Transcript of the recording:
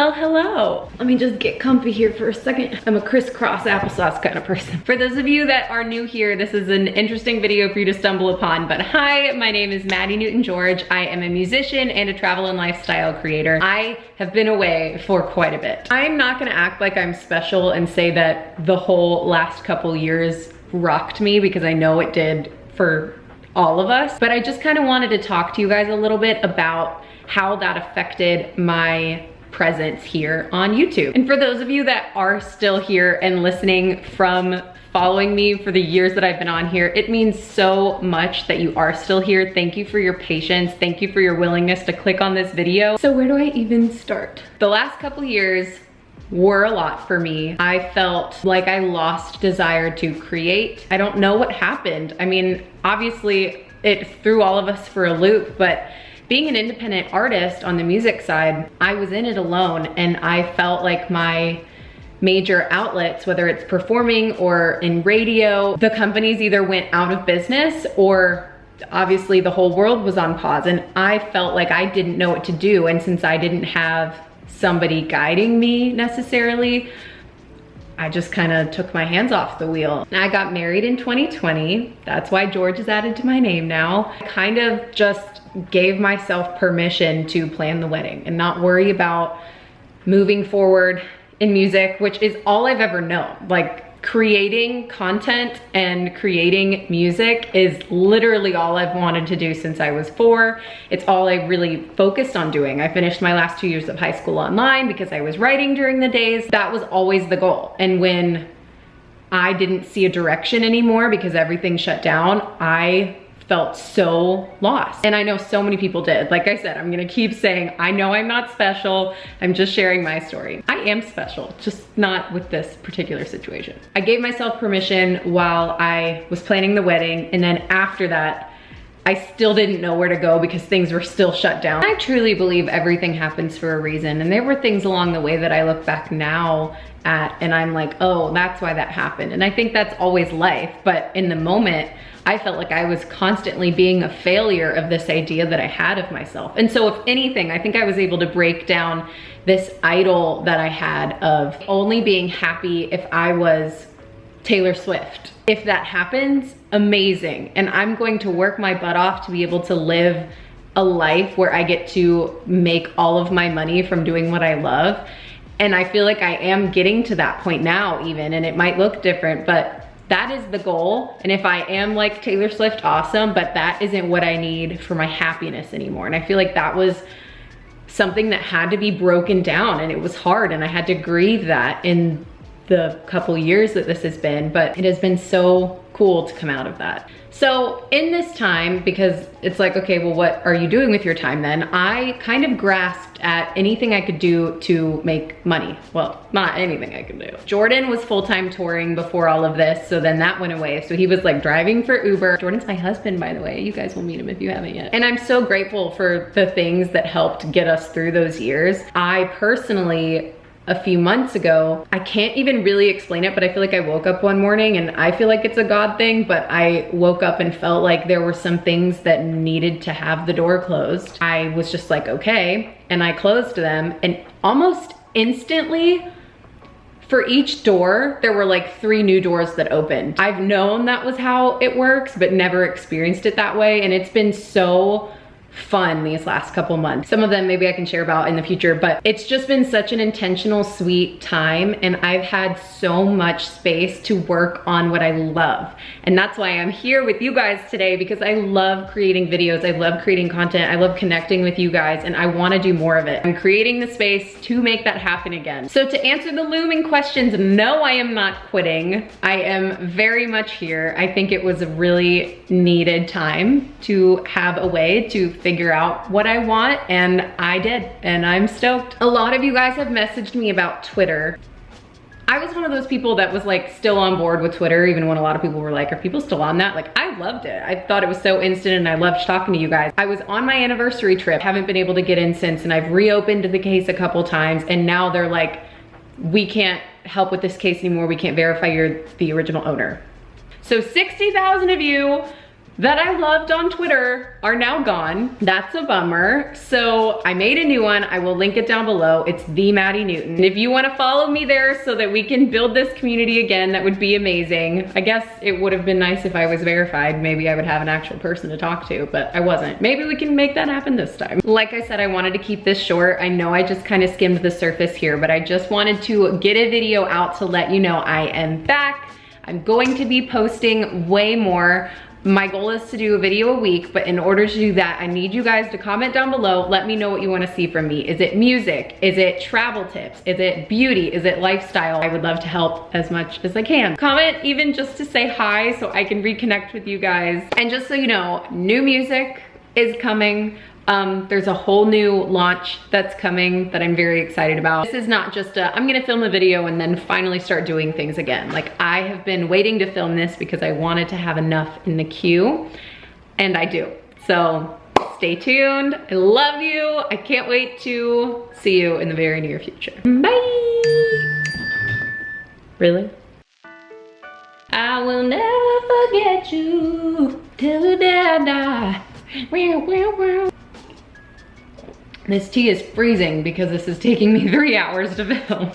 Well, hello. Let me just get comfy here for a second. I'm a crisscross applesauce kind of person. For those of you that are new here, this is an interesting video for you to stumble upon, but hi, my name is Maddie Newton-George. I am a musician and a travel and lifestyle creator. I have been away for quite a bit. I'm not gonna act like I'm special and say that the whole last couple years rocked me, because I know it did for all of us, but I just kind of wanted to talk to you guys a little bit about how that affected my presence here on YouTube. And for those of you that are still here and listening from following me for the years that I've been on here, it means so much that you are still here. Thank you for your patience. Thank you for your willingness to click on this video. So where do I even start? The last couple years were a lot for me. I felt like I lost desire to create. I don't know what happened. I mean, obviously it threw all of us for a loop, but being an independent artist on the music side, I was in it alone, and I felt like my major outlets, whether it's performing or in radio, the companies either went out of business or obviously the whole world was on pause, and I felt like I didn't know what to do. And since I didn't have somebody guiding me necessarily, I just kind of took my hands off the wheel. I got married in 2020. That's why George is added to my name now. I kind of just gave myself permission to plan the wedding and not worry about moving forward in music, which is all I've ever known. Like, creating content and creating music is literally all I've wanted to do since I was 4. It's all I really focused on doing. I finished my last 2 years of high school online because I was writing during the days. That was always the goal. And when I didn't see a direction anymore because everything shut down, I felt so lost. And I know so many people did. Like I said, I'm gonna keep saying, I know I'm not special. I'm just sharing my story. I am special, just not with this particular situation. I gave myself permission while I was planning the wedding, and then after that, I still didn't know where to go because things were still shut down. I truly believe everything happens for a reason, and there were things along the way that I look back now at and I'm like, oh, that's why that happened. And I think that's always life, but in the moment, I felt like I was constantly being a failure of this idea that I had of myself. And so if anything, I think I was able to break down this idol that I had of only being happy if I was Taylor Swift. If that happens, amazing. And I'm going to work my butt off to be able to live a life where I get to make all of my money from doing what I love. And I feel like I am getting to that point now even, and it might look different, but that is the goal. And if I am like Taylor Swift, awesome, but that isn't what I need for my happiness anymore. And I feel like that was something that had to be broken down, and it was hard, and I had to grieve that in the couple years that this has been, but it has been so cool to come out of that. So in this time, because it's like, okay, well, what are you doing with your time then? I kind of grasped at anything I could do to make money. Well, not anything I could do. Jordan was full-time touring before all of this, so then that went away. So he was like driving for Uber. Jordan's my husband, by the way. You guys will meet him if you haven't yet. And I'm so grateful for the things that helped get us through those years. I personally, a few months ago, I can't even really explain it, but I feel like I woke up one morning, and I feel like it's a God thing, but I woke up and felt like there were some things that needed to have the door closed. I was just like, okay, and I closed them, and almost instantly, for each door, there were like 3 new doors that opened. I've known that was how it works, but never experienced it that way, and it's been so fun these last couple months. Some of them maybe I can share about in the future, but it's just been such an intentional, sweet time, and I've had so much space to work on what I love. And that's why I'm here with you guys today, because I love creating videos, I love creating content, I love connecting with you guys, and I want to do more of it. I'm creating the space to make that happen again. So to answer the looming questions, no, I am not quitting. I am very much here. I think it was a really needed time to have a way to figure out what I want, and I did, and I'm stoked. A lot of you guys have messaged me about Twitter. I was one of those people that was like still on board with Twitter, even when a lot of people were like, are people still on that? Like, I loved it. I thought it was so instant, and I loved talking to you guys. I was on my anniversary trip, haven't been able to get in since, and I've reopened the case a couple times, and now they're like, we can't help with this case anymore. We can't verify you're the original owner. So 60,000 of you that I loved on Twitter are now gone. That's a bummer. So I made a new one. I will link it down below. It's the Maddy Newton. And if you want to follow me there so that we can build this community again, that would be amazing. I guess it would have been nice if I was verified. Maybe I would have an actual person to talk to, but I wasn't. Maybe we can make that happen this time. Like I said, I wanted to keep this short. I know I just kind of skimmed the surface here, but I just wanted to get a video out to let you know I am back. I'm going to be posting way more. My goal is to do a video a week, but in order to do that, I need you guys to comment down below. Let me know what you want to see from me. Is it music? Is it travel tips? Is it beauty? Is it lifestyle? I would love to help as much as I can. Comment even just to say hi so I can reconnect with you guys. And just so you know, new music is coming. There's a whole new launch that's coming that I'm very excited about. This is not just I'm gonna film a video and then finally start doing things again. Like, I have been waiting to film this because I wanted to have enough in the queue, and I do. So stay tuned. I love you. I can't wait to see you in the very near future. Bye. Really? I will never forget you till the day I die. This tea is freezing because this is taking me 3 hours to film.